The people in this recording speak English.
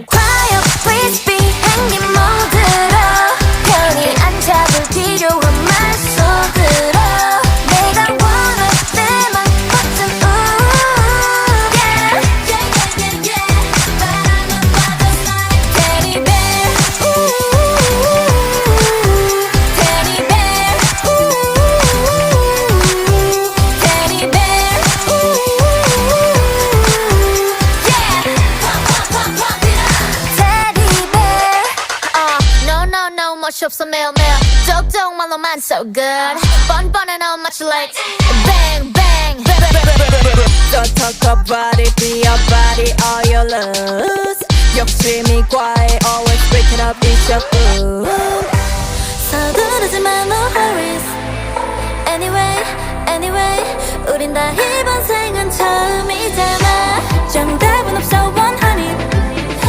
Quiet please be 행님 모드로 편히 앉아볼 필요한 말소들어 내가 원할 때만 버튼 yeah 바람은 butterfly teddy bear teddy bear teddy bear yeah teddy bear no 멋이 없어 매일매일 쪽쪽말로만 so good 뻔뻔해 no much like bang bang Don't talk about it, be about it, all you lose 욕심이 과해, always breaking up, it's your food 서두르지 마 no hurries anyway 우린 다 이번 생은 처음이잖아